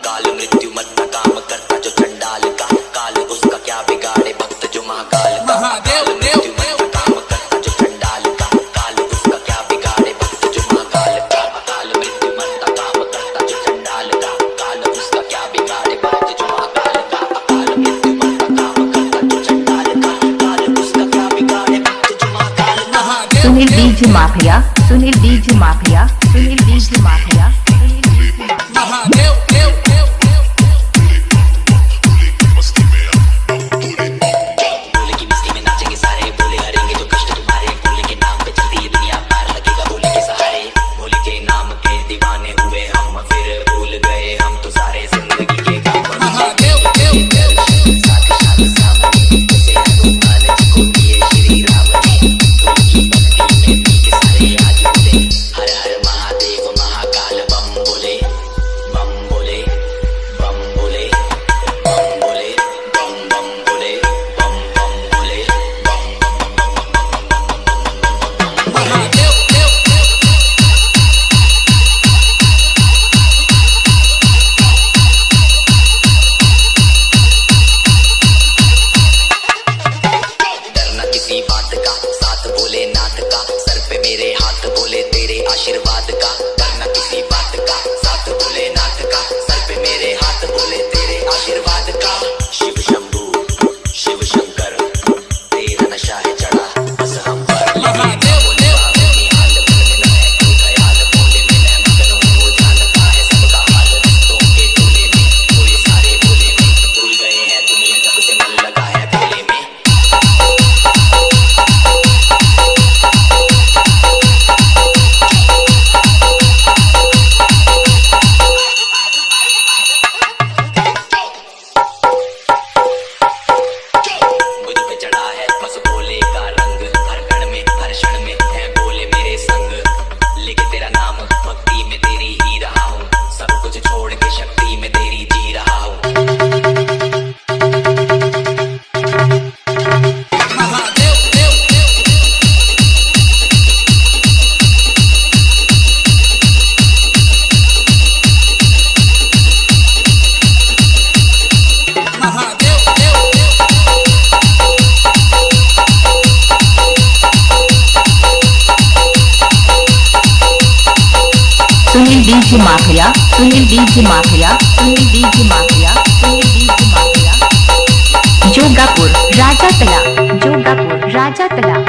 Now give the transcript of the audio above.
काल मृत्यु मत का काम करता जो चंडाल का, काल उसका क्या बिगाड़े भक्त जो महाकाल का। महादेव मृत्यु मत का काम करता जो चंडाल का, काल उसका क्या बिगाड़े भक्त जो महाकाल का। काल मृत्यु मत का काम करता जो चंडाल का, काल उसका क्या बिगाड़े भक्त जो महाकाल का। काल मृत्यु मत का काम करता जो चंडाल का, काल उसका क्या बिगाड़े भक्त जो महाकाल का। Sunil DJ mafia, Sunil DJ mafia, Sunil DJ mafia, Sunil DJ mafia. Mahadev Bhole की मस्ती में नाचेंगे सारे, भोले हरेंगे जो कष्ट तुम्हारे, भोले के नाम पे चलती है दुनिया, पार लगेगा भोले के सहारे। भोले के नाम के दीवाने हुए हम, फिर भूल गए हम तो सारे जिंदगी के काम। महादेव साथ साथ सामने जैसे हनुमान जी को दिए श्री राम जी, भोले की भक्ति में पी के सारे आज बोले हर हर महादेव महाकाल बम बोले, बम बोले, बम बोले, बम बोले, बम बम बोले, बम बम बोले, बम महादेव डरना किसी बात का, साथ बोले नाथ का, सर पे मेरे हाथ बोले तेरे आशीर्वाद का। डरना किसी बात का, साथ बोले नाथ का, सर पे मेरे हाथ बोले तेरे आशीर्वाद का। शिव शंभू शिव शंकर तेरा नशा है चढ़ा बस हम पर। महादेव अपनी हाल मन में न है कोई ख्याल, भोले में मैं मगन हूँ वो जानता है सबका हाल। भक्तों के टोले में कोई सारे भोले में, भूल गए हैं दुनिया जब से मन लगा है भोले में। मुझ पे चढ़ा है बस भोले का रंग, हर कण में हर क्षण में है भोले मेरे संग। लेके तेरा नाम भक्ति में तेरी ही रहा हूँ, सब कुछ छोड़ के शक्ति में तेरी जी रहा हूँ। Mahadev Mahadev Sunil DJ mafia, Sunil DJ mafia, Sunil DJ mafia, Sunil DJ mafia. Jogapur राजा तला, जोगापुर राजा तला।